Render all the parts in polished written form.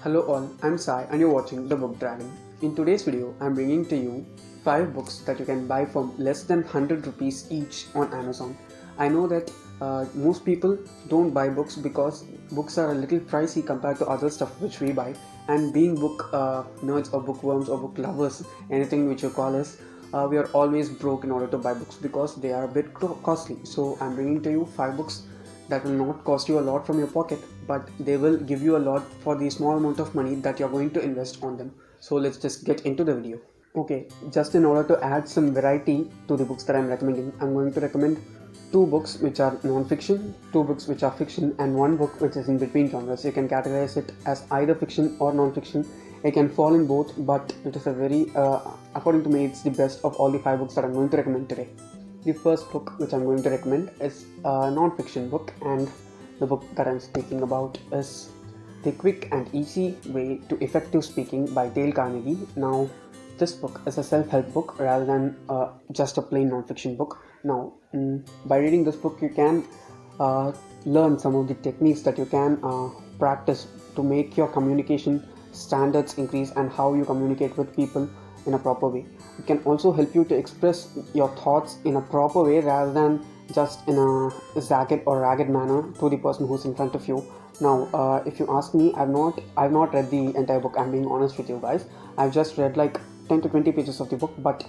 Hello all, I'm Sai and you're watching The Book Dragon. In today's video, I'm bringing to you 5 books that you can buy for less than 100 rupees each on Amazon. I know that most people don't buy books because books are a little pricey compared to other stuff which we buy, and being book nerds or bookworms or book lovers, anything which you call us, we are always broke in order to buy books because they are a bit costly. So I'm bringing to you 5 books that will not cost you a lot from your pocket, but they will give you a lot for the small amount of money that you're going to invest on them. So let's just get into the video. Okay, just in order to add some variety to the books that I'm recommending, I'm going to recommend 2 books which are non-fiction, 2 books which are fiction, and 1 book which is in between genres. You can categorize it as either fiction or non-fiction. It can fall in both, but it is a very, according to me, it's the best of all the 5 books that I'm going to recommend today. The first book which I'm going to recommend is a non-fiction book, and the book that I'm speaking about is The Quick and Easy Way to Effective Speaking by Dale Carnegie. Now, this book is a self-help book rather than just a plain non-fiction book. Now, by reading this book, you can learn some of the techniques that you can practice to make your communication standards increase and how you communicate with people in a proper way. It can also help you to express your thoughts in a proper way rather than just in a jagged or ragged manner to the person who's in front of you. Now, if you ask me, I've not read the entire book. I'm being honest with you guys. I've just read like 10 to 20 pages of the book, but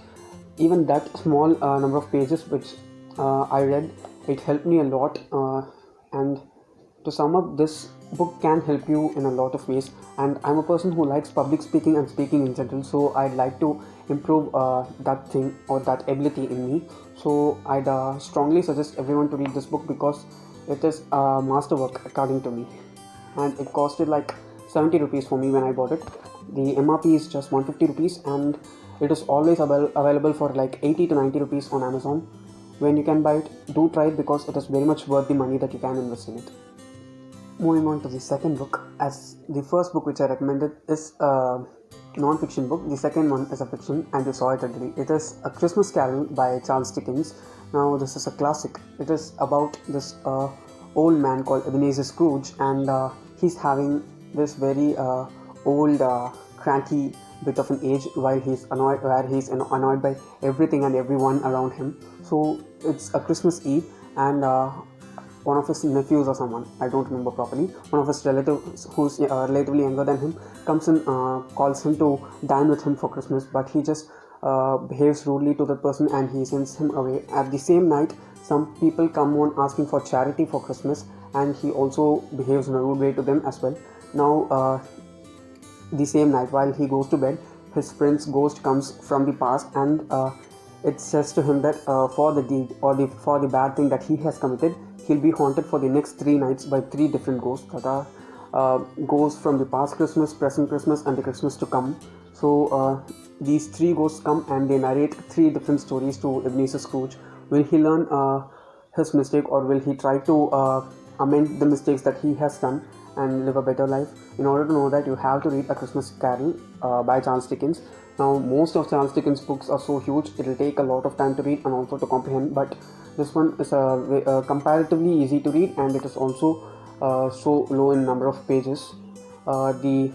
even that small number of pages which I read, it helped me a lot. And to sum up, this book can help you in a lot of ways, and I'm a person who likes public speaking and speaking in general, so I'd like to improve that thing or that ability in me. So I'd strongly suggest everyone to read this book because it is a masterwork according to me, and it costed like 70 rupees for me when I bought it. The MRP is just 150 rupees, and it is always available for like 80 to 90 rupees on Amazon. When you can buy it, do try it because it is very much worth the money that you can invest in it. Moving on to the second book, as the first book which I recommended is a non-fiction book, the second one is a fiction, and you saw it already. It is A Christmas Carol by Charles Dickens. Now, this is a classic. It is about this old man called Ebenezer Scrooge, and he's having this very old, cranky bit of an age while he's annoyed by everything and everyone around him. So it's a Christmas Eve, and one of his nephews or someone, I don't remember properly, one of his relatives who's relatively younger than him comes and calls him to dine with him for Christmas, but he just behaves rudely to that person and he sends him away. At the same night, some people come on asking for charity for Christmas, and he also behaves in a rude way to them as well. Now, the same night, while he goes to bed, his friend's ghost comes from the past, and it says to him that for the deed or for the bad thing that he has committed, he'll be haunted for the next 3 nights by 3 different ghosts that are ghosts from the past Christmas, present Christmas, and the Christmas to come. So these 3 ghosts come and they narrate 3 different stories to Ebenezer Scrooge. Will he learn his mistake, or will he try to amend the mistakes that he has done and live a better life? In order to know that, you have to read A Christmas Carol by Charles Dickens. Now, most of Charles Dickens' books are so huge, it will take a lot of time to read and also to comprehend, but this one is comparatively easy to read, and it is also so low in number of pages. The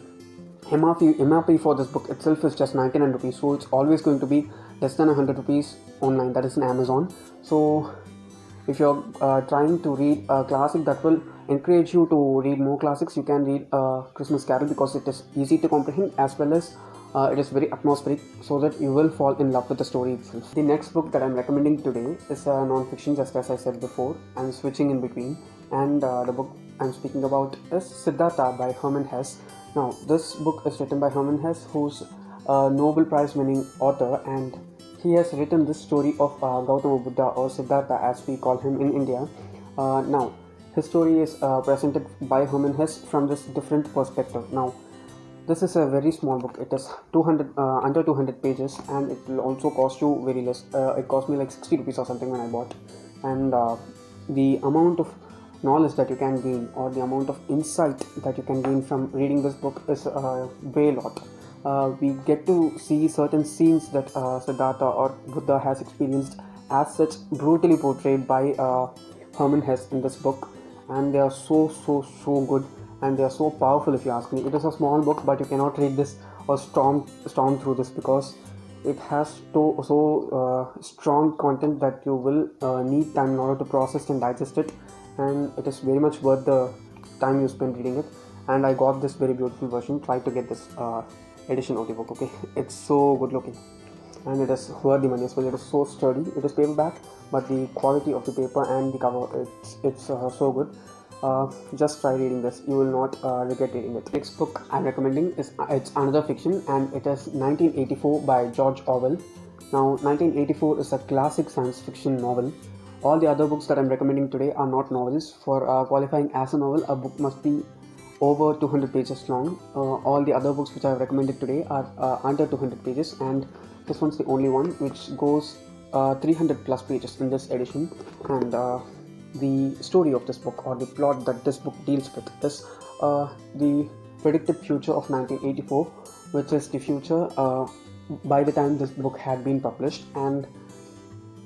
MRP for this book itself is just 99 rupees, so it's always going to be less than 100 rupees online, that is in Amazon. So if you're trying to read a classic that will encourage you to read more classics, you can read Christmas Carol because it is easy to comprehend as well as it is very atmospheric, so that you will fall in love with the story itself. The next book that I'm recommending today is a non-fiction, just as I said before. I'm switching in between, and the book I'm speaking about is Siddhartha by Herman Hesse. Now, this book is written by Herman Hesse, who's a Nobel Prize winning author, and he has written this story of Gautama Buddha, or Siddhartha as we call him in India. Now, his story is presented by Herman Hesse from this different perspective. Now, this is a very small book. It is under 200 pages, and it will also cost you very less. It cost me like 60 rupees or something when I bought. And the amount of knowledge that you can gain, or the amount of insight that you can gain from reading this book is way lot. We get to see certain scenes that Siddhartha or Buddha has experienced as such brutally portrayed by Herman Hesse in this book, and they are so good. and they are so powerful if you ask me. It is a small book, but you cannot read this or storm through this, because it has so strong content that you will need time in order to process and digest it, and it is very much worth the time you spend reading it. And I got this very beautiful version. Try to get this edition of the book, okay? It's so good looking, and it is worth the money as well. It is so sturdy. It is paperback, but the quality of the paper and the cover, it's so good. Just try reading this. You will not regret reading it. Next book I'm recommending is it's another fiction, and it is 1984 by George Orwell. Now 1984 is a classic science fiction novel. All the other books that I'm recommending today are not novels. For qualifying as a novel, a book must be over 200 pages long. All the other books which I have recommended today are under 200 pages, and this one's the only one which goes 300 plus pages in this edition. And the story of this book, or the plot that this book deals with, is the predicted future of 1984, which is the future by the time this book had been published. And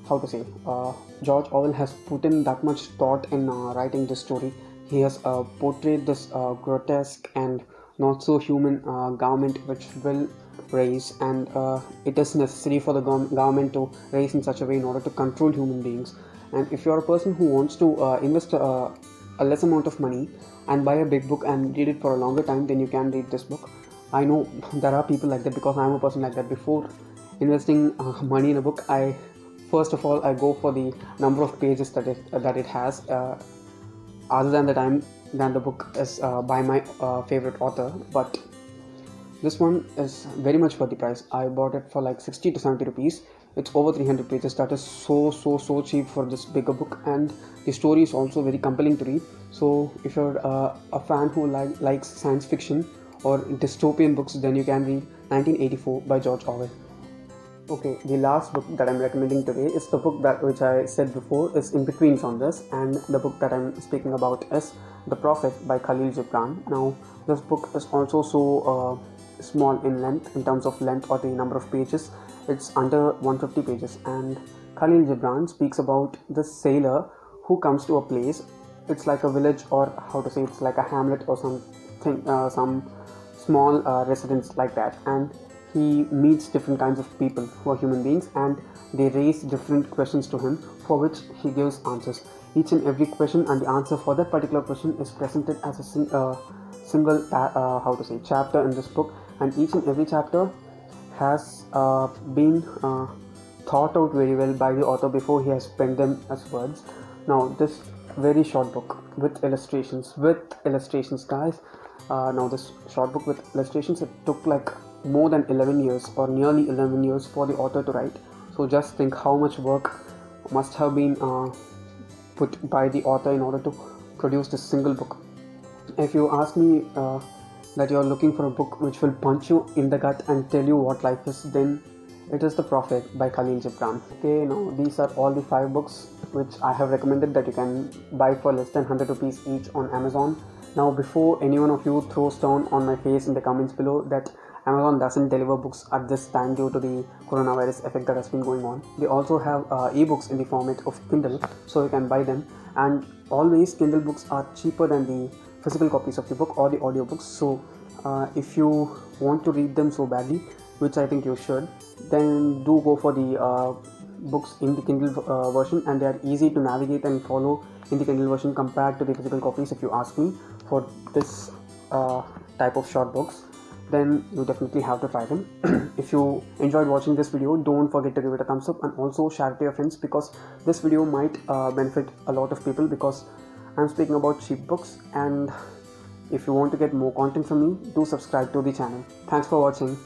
how to say, George Orwell has put in that much thought in writing this story. He has portrayed this grotesque and not so human government which will raise, and it is necessary for the government to raise in such a way in order to control human beings. And if you're a person who wants to invest a less amount of money and buy a big book and read it for a longer time, then you can read this book. I know there are people like that, because I'm a person like that. Before investing money in a book, first of all I go for the number of pages that it has, other than the time than the book is by my favorite author. But this one is very much worth the price. I bought it for like 60 to 70 rupees. It's over 300 pages. That is so cheap for this bigger book, and the story is also very compelling to read. So if you're a fan who likes science fiction or dystopian books, then you can read 1984 by George Orwell. Okay, the last book that I'm recommending today is the book which I said before is in between genres, and the book that I'm speaking about is The Prophet by Khalil Gibran. Now, this book is also so small in length, in terms of length or the number of pages. It's under 150 pages, and Khalil Gibran speaks about this sailor who comes to a place. It's like a village, or how to say, it's like a hamlet or something, some small residence like that, and he meets different kinds of people who are human beings, and they raise different questions to him, for which he gives answers. Each and every question and the answer for that particular question is presented as a single chapter in this book, and each and every chapter has been thought out very well by the author before he has penned them as words. Now, this very short book with illustrations, guys. Now, this short book with illustrations, it took like more than 11 years or nearly 11 years for the author to write. So just think how much work must have been put by the author in order to produce this single book. If you ask me that you're looking for a book which will punch you in the gut and tell you what life is, then it is The Prophet by Khalil Gibran. Okay, now these are all the 5 books which I have recommended that you can buy for less than 100 rupees each on Amazon. Now, before any one of you throws down on my face in the comments below that Amazon doesn't deliver books at this time due to the coronavirus effect that has been going on, they also have ebooks in the format of Kindle, so you can buy them. And always Kindle books are cheaper than the physical copies of the book or the audiobooks. So if you want to read them so badly, which I think you should, then do go for the books in the Kindle version, and they are easy to navigate and follow in the Kindle version compared to the physical copies. If you ask me, for this type of short books, then you definitely have to try them. If you enjoyed watching this video, don't forget to give it a thumbs up, and also share it to your friends, because this video might benefit a lot of people, because I'm speaking about cheap books. And if you want to get more content from me, do subscribe to the channel. Thanks for watching.